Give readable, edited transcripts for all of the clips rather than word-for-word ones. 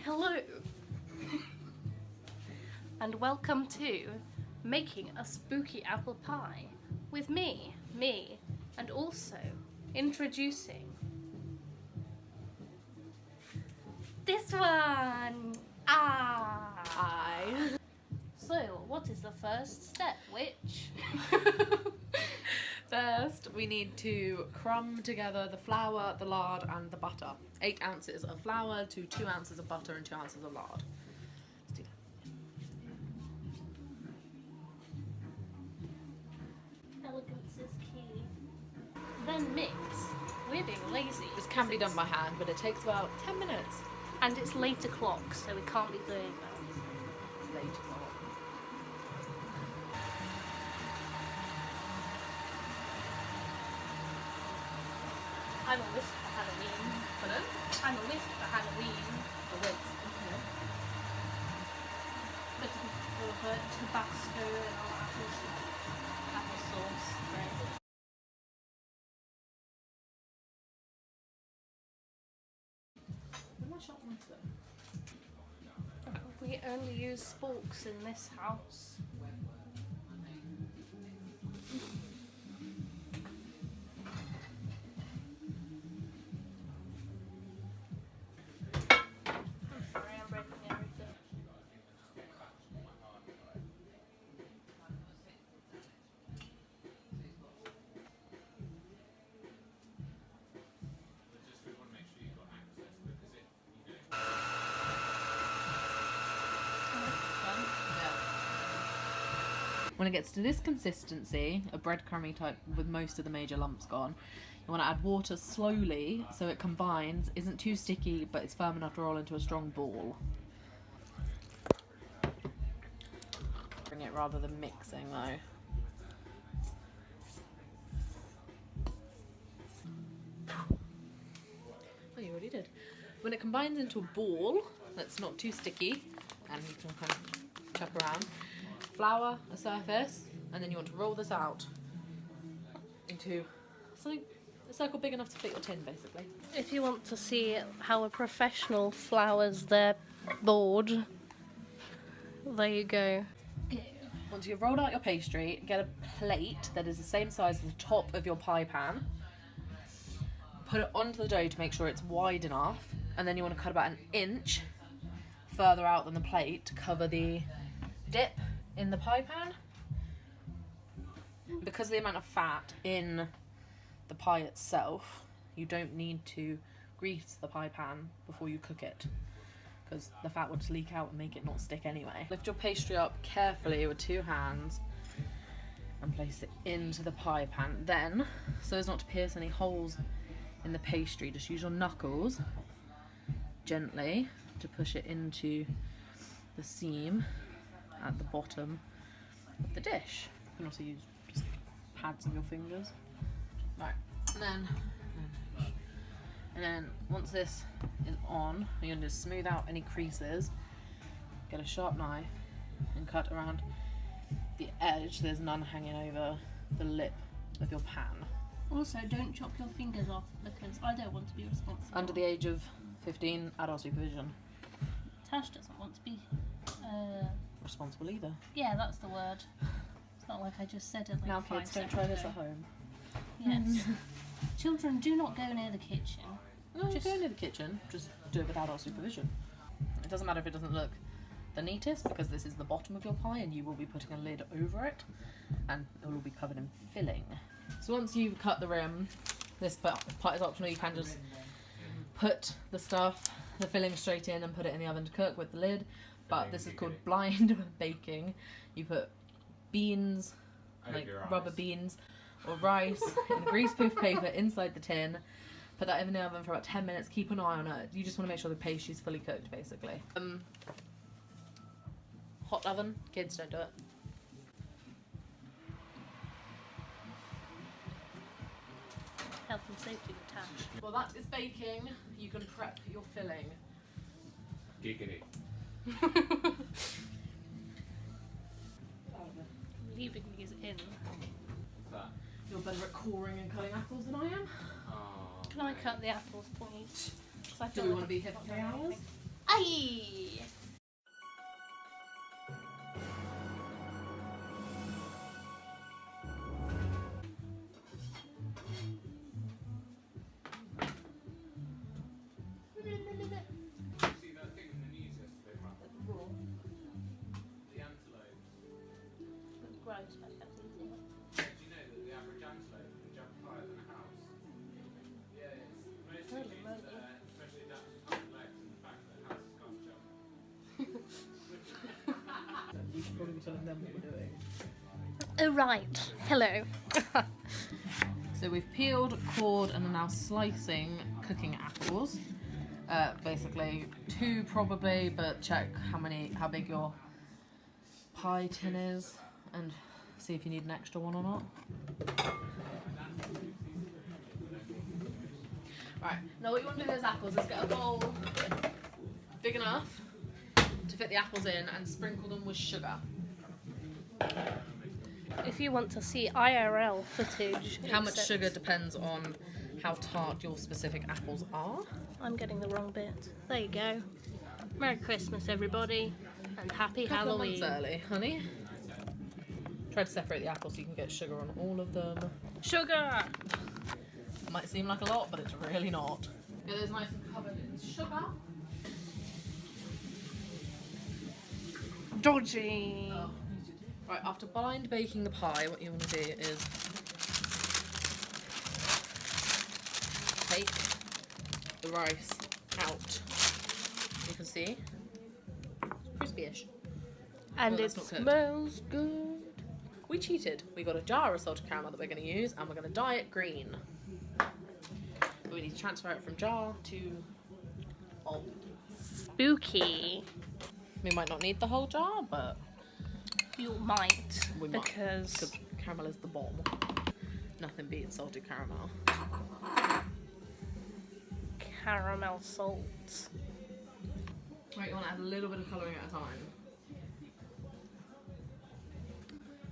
Hello and welcome to making a spooky apple pie with me, and also introducing this one, I. So, what is the first step, witch? First, we need to crumb together the flour, the lard, and the butter. 8 ounces of flour to 2 ounces of butter and 2 ounces of lard. Let's do that. Elegance is key. Then mix. We're being lazy. This can be done by hand, but it takes about 10 minutes. And it's 8 o'clock, so we can't be doing that. It's late o'clock. I'm a wisp for Halloween. Pardon? I'm a wisp for Halloween. A wisp. Okay. Bit of Tabasco and all apple sauce. Right. Where's my sharp knife then? We only use sporks in this house. I'm sorry, I'm breaking everything. When it gets to this consistency, a breadcrumby type with most of the major lumps gone, you want to add water slowly so it combines, isn't too sticky, but it's firm enough to roll into a strong ball. Bring it rather than mixing though. Oh, you already did. When it combines into a ball that's not too sticky, and you can kind of chuck around, flour a surface, and then you want to roll this out into something, a circle big enough to fit your tin, basically. If you want to see how a professional flours their board, there you go. Once you've rolled out your pastry, get a plate that is the same size as the top of your pie pan. Put it onto the dough to make sure it's wide enough, and then you want to cut about an inch further out than the plate to cover the dip in the pie pan. Because of the amount of fat in the pie itself, you don't need to grease the pie pan before you cook it, because the fat will just leak out and make it not stick anyway. Lift your pastry up carefully with 2 hands and place it into the pie pan. Then, so as not to pierce any holes in the pastry, just use your knuckles gently to push it into the seam at the bottom of the dish. You can also use just pads of your fingers. Right, and then once this is on, you're going to smooth out any creases. Get a sharp knife and cut around the edge. There's none hanging over the lip of your pan. Also, don't chop your fingers off because I don't want to be responsible. Under the age of 15, adult supervision. Tash doesn't want to be Responsible either. yeah, that's the word. It's not like I just said it like Now 5 kids, don't seconds try this ago. at home. Yes. Children, do not go near the kitchen. No, just go into the kitchen, just do it with adult supervision. It doesn't matter if it doesn't look the neatest, because this is the bottom of your pie and you will be putting a lid over it and it will be covered in filling. So once you've cut the rim, this part is optional, you can just put the stuff, the filling straight in and put it in the oven to cook with the lid, but this is called blind baking. You put beans, like rubber beans or rice in greaseproof paper inside the tin. Put that in the oven for about 10 minutes, keep an eye on it. You just want to make sure the pastry's fully cooked, basically. Hot oven, kids don't do it. Health and safety with Tash. While that is baking, you can prep your filling. Giggity. Leaving these in. What's that? You're better at coring and cutting apples than I am. Oh. Can I cut the apples, please? 'Cause I Do feel we like want to be here for 3 hours? Aye! See that thing in the news yesterday, Mark? The antelope. Gross, but that's easy. Do you know that the average antelope can jump higher than a house? Yeah, it's mostly due to their especially adapted hind legs and the fact that houses can't jump. We should probably be telling them what we're doing. Oh, right. Hello. So we've peeled, cored, and are now slicing cooking apples. Basically 2 probably, but check how big your pie tin is and see if you need an extra one or not. Right, now what you want to do with those apples is get a bowl big enough to fit the apples in and sprinkle them with sugar. If you want to see IRL footage, How much except sugar depends on how tart your specific apples are. I'm getting the wrong bit. There you go. Merry Christmas, everybody, and happy Couple of months Halloween. early, honey. Try to separate the apples so you can get sugar on all of them. Sugar! Might seem like a lot, but it's really not. Get those nice and covered in sugar. Dodgy! Right, after blind baking the pie, what you want to do is take the rice out. You can see it's crispy-ish. And Well, it that's not cooked. smells good. We cheated. We got a jar of salted caramel that we're going to use, and we're going to dye it green. But we need to transfer it from jar to bowl. Spooky. We might not need the whole jar, but You might, we might. because Because caramel is the bomb. Nothing beats salted caramel. caramel salt. Right, you want to add a little bit of colouring at a time.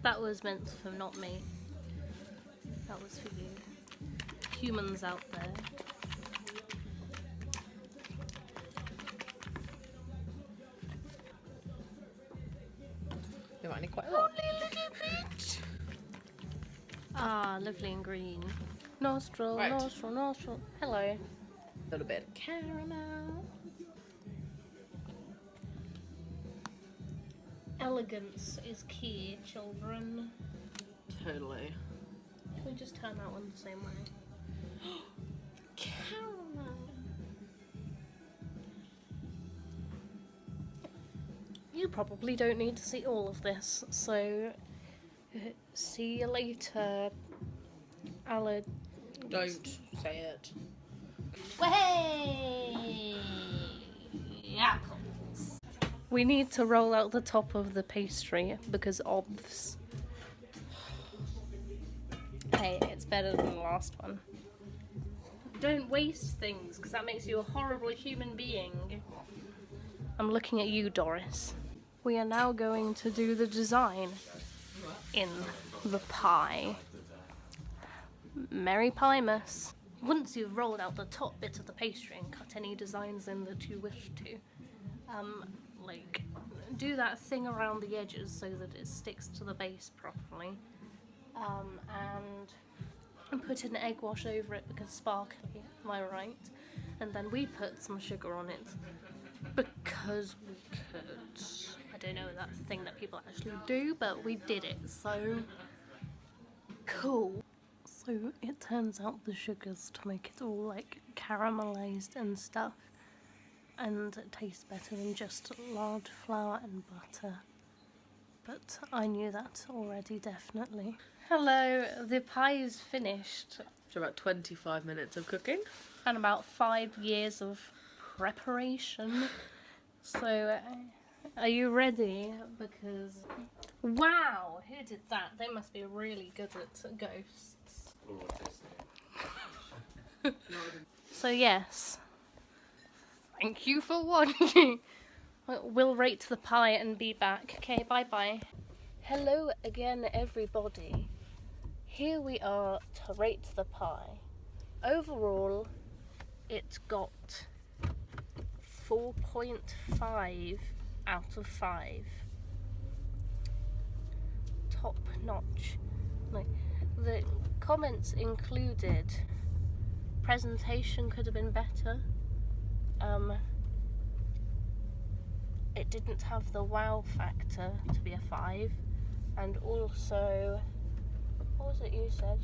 That was meant for not me. That was for you. Humans out there. You might need quite a lot. Ah, lovely and green. Nostril, Right. nostril, nostril. Hello. A little bit of caramel. Elegance is key, children. Totally. Can we just turn that one the same way? Caramel. You probably don't need to see all of this, so see you later, Alad. Don't say it. Way! Apples. We need to roll out the top of the pastry because obvs. Hey, it's better than the last one. Don't waste things because that makes you a horrible human being. I'm looking at you, Doris. We are now going to do the design in the pie. Merry Piemas. Once you've rolled out the top bit of the pastry and cut any designs in that you wish to, like, do that thing around the edges so that it sticks to the base properly, and put an egg wash over it because sparkly, am I right? And then we put some sugar on it because we could. I don't know if that's a thing that people actually do, but we did it, so cool. So it turns out the sugars to make it all like caramelized and stuff, and it tastes better than just lard, flour and butter. But I knew that already, definitely. Hello, the pie is finished. After about 25 minutes of cooking. And about 5 years of preparation. So, are you ready? Because, wow, who did that? They must be really good at ghosts. So yes, thank you for watching. We'll rate the pie and be back. Okay, bye bye. Hello again, everybody. Here we are to rate the pie. Overall, it got 4.5 out of 5. Top notch. Like, the comments included presentation could have been better. It didn't have the wow factor to be a 5, and also, what was it you said?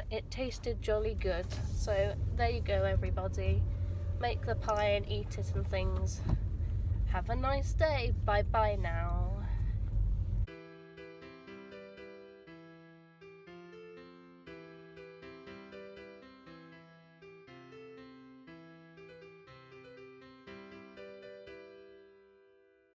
It tasted jolly good. So there you go, everybody. Make the pie and eat it and things. Have a nice day. Bye bye now.